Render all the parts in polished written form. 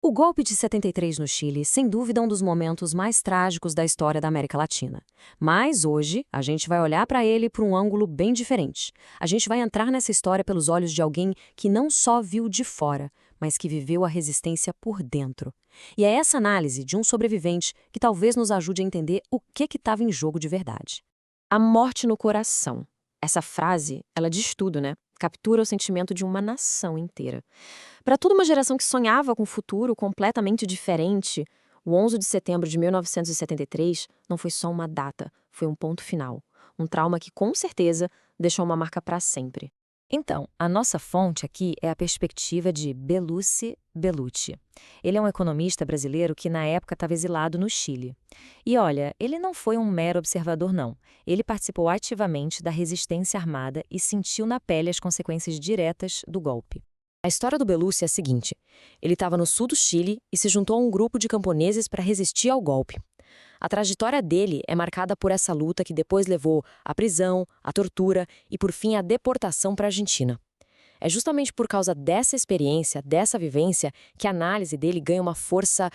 O golpe de 73 no Chile, sem dúvida, é um dos momentos mais trágicos da história da América Latina. Mas hoje, a gente vai olhar para ele por um ângulo bem diferente. A gente vai entrar nessa história pelos olhos de alguém que não só viu de fora, mas que viveu a resistência por dentro. E é essa análise de um sobrevivente que talvez nos ajude a entender o que estava em jogo de verdade. A morte no coração. Essa frase, ela diz tudo, né? Captura o sentimento de uma nação inteira. Para toda uma geração que sonhava com um futuro completamente diferente, o 11 de setembro de 1973 não foi só uma data, foi um ponto final. Um trauma que, com certeza, deixou uma marca para sempre. Então, a nossa fonte aqui é a perspectiva de Belucci Bellucci. Ele é um economista brasileiro que, na época, estava exilado no Chile. E olha, ele não foi um mero observador, não. Ele participou ativamente da resistência armada e sentiu na pele as consequências diretas do golpe. A história do Belucci é a seguinte: ele estava no sul do Chile e se juntou a um grupo de camponeses para resistir ao golpe. A trajetória dele é marcada por essa luta que depois levou à prisão, à tortura e, por fim, à deportação para a Argentina. É justamente por causa dessa experiência, dessa vivência, que a análise dele ganha uma força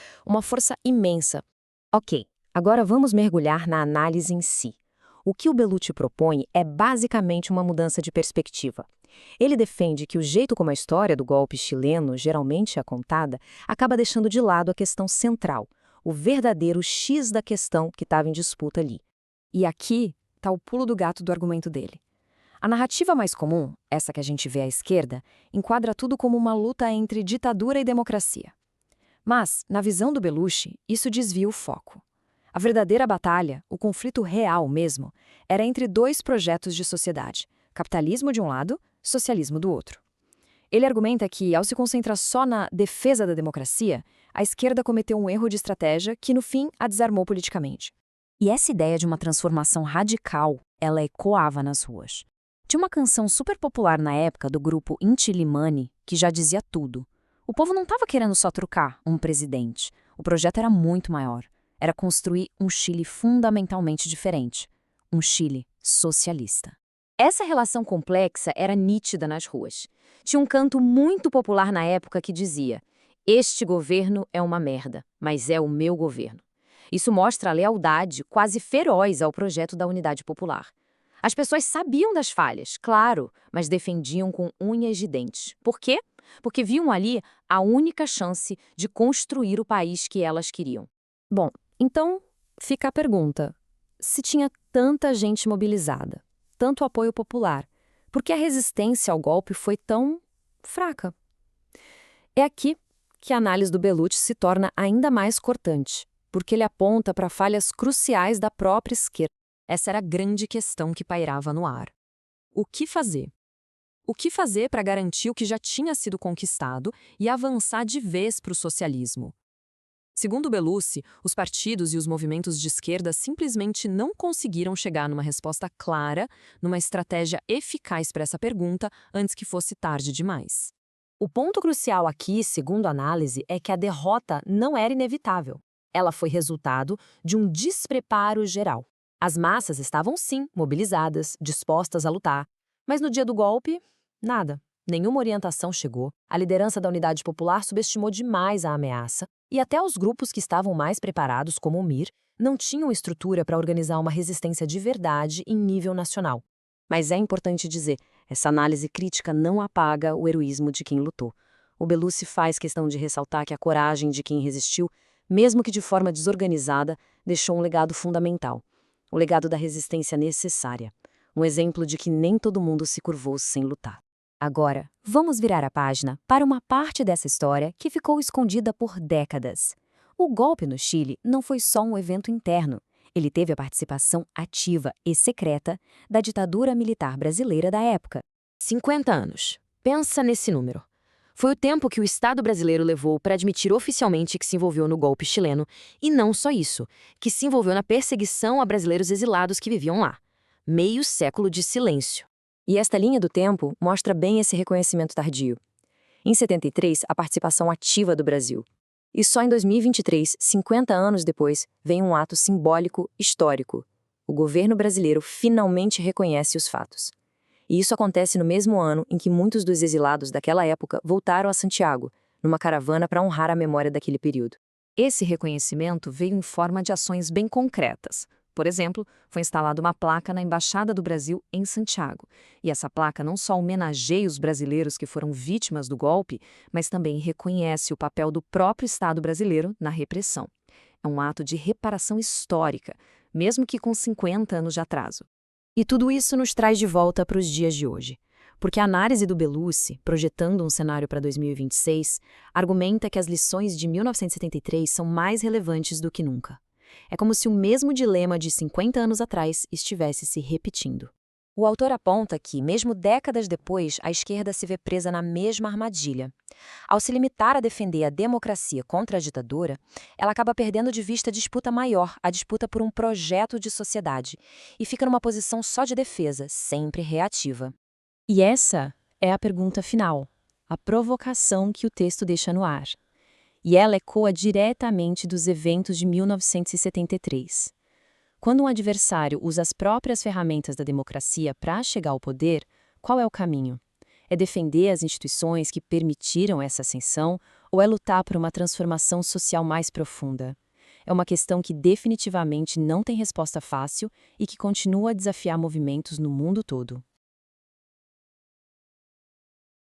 imensa. Ok, agora vamos mergulhar na análise em si. O que o Bellucci propõe é basicamente uma mudança de perspectiva. Ele defende que o jeito como a história do golpe chileno geralmente é contada acaba deixando de lado a questão central, o verdadeiro X da questão que estava em disputa ali. E aqui está o pulo do gato do argumento dele. A narrativa mais comum, essa que a gente vê à esquerda, enquadra tudo como uma luta entre ditadura e democracia. Mas, na visão do Bellucci, isso desvia o foco. A verdadeira batalha, o conflito real mesmo, era entre dois projetos de sociedade, capitalismo de um lado, socialismo do outro. Ele argumenta que, ao se concentrar só na defesa da democracia, a esquerda cometeu um erro de estratégia que, no fim, a desarmou politicamente. E essa ideia de uma transformação radical, ela ecoava nas ruas. Tinha uma canção super popular na época do grupo Inti Illimani que já dizia tudo. O povo não estava querendo só trocar um presidente. O projeto era muito maior. Era construir um Chile fundamentalmente diferente. Um Chile socialista. Essa relação complexa era nítida nas ruas. Tinha um canto muito popular na época que dizia: "Este governo é uma merda, mas é o meu governo." Isso mostra a lealdade quase feroz ao projeto da Unidade Popular. As pessoas sabiam das falhas, claro, mas defendiam com unhas de dentes. Por quê? Porque viam ali a única chance de construir o país que elas queriam. Bom, então fica a pergunta: se tinha tanta gente mobilizada, tanto apoio popular, por que a resistência ao golpe foi tão fraca? É aqui que a análise do Bellucci se torna ainda mais cortante, porque ele aponta para falhas cruciais da própria esquerda. Essa era a grande questão que pairava no ar. O que fazer? O que fazer para garantir o que já tinha sido conquistado e avançar de vez para o socialismo? Segundo Bellucci, os partidos e os movimentos de esquerda simplesmente não conseguiram chegar numa resposta clara, numa estratégia eficaz para essa pergunta, antes que fosse tarde demais. O ponto crucial aqui, segundo a análise, é que a derrota não era inevitável. Ela foi resultado de um despreparo geral. As massas estavam, sim, mobilizadas, dispostas a lutar, mas no dia do golpe, nada. Nenhuma orientação chegou, a liderança da Unidade Popular subestimou demais a ameaça e até os grupos que estavam mais preparados, como o MIR, não tinham estrutura para organizar uma resistência de verdade em nível nacional. Mas é importante dizer, essa análise crítica não apaga o heroísmo de quem lutou. O Bellucci faz questão de ressaltar que a coragem de quem resistiu, mesmo que de forma desorganizada, deixou um legado fundamental. O legado da resistência necessária. Um exemplo de que nem todo mundo se curvou sem lutar. Agora, vamos virar a página para uma parte dessa história que ficou escondida por décadas. O golpe no Chile não foi só um evento interno. Ele teve a participação ativa e secreta da ditadura militar brasileira da época. 50 anos. Pensa nesse número. Foi o tempo que o Estado brasileiro levou para admitir oficialmente que se envolveu no golpe chileno, e não só isso, que se envolveu na perseguição a brasileiros exilados que viviam lá. Meio século de silêncio. E esta linha do tempo mostra bem esse reconhecimento tardio. Em 73, a participação ativa do Brasil. E só em 2023, 50 anos depois, vem um ato simbólico histórico. O governo brasileiro finalmente reconhece os fatos. E isso acontece no mesmo ano em que muitos dos exilados daquela época voltaram a Santiago, numa caravana para honrar a memória daquele período. Esse reconhecimento veio em forma de ações bem concretas. Por exemplo, foi instalada uma placa na Embaixada do Brasil em Santiago. E essa placa não só homenageia os brasileiros que foram vítimas do golpe, mas também reconhece o papel do próprio Estado brasileiro na repressão. É um ato de reparação histórica, mesmo que com 50 anos de atraso. E tudo isso nos traz de volta para os dias de hoje. Porque a análise do Belucci, projetando um cenário para 2026, argumenta que as lições de 1973 são mais relevantes do que nunca. É como se o mesmo dilema de 50 anos atrás estivesse se repetindo. O autor aponta que, mesmo décadas depois, a esquerda se vê presa na mesma armadilha. Ao se limitar a defender a democracia contra a ditadura, ela acaba perdendo de vista a disputa maior, a disputa por um projeto de sociedade, e fica numa posição só de defesa, sempre reativa. E essa é a pergunta final, a provocação que o texto deixa no ar. E ela ecoa diretamente dos eventos de 1973. Quando um adversário usa as próprias ferramentas da democracia para chegar ao poder, qual é o caminho? É defender as instituições que permitiram essa ascensão ou é lutar por uma transformação social mais profunda? É uma questão que definitivamente não tem resposta fácil e que continua a desafiar movimentos no mundo todo.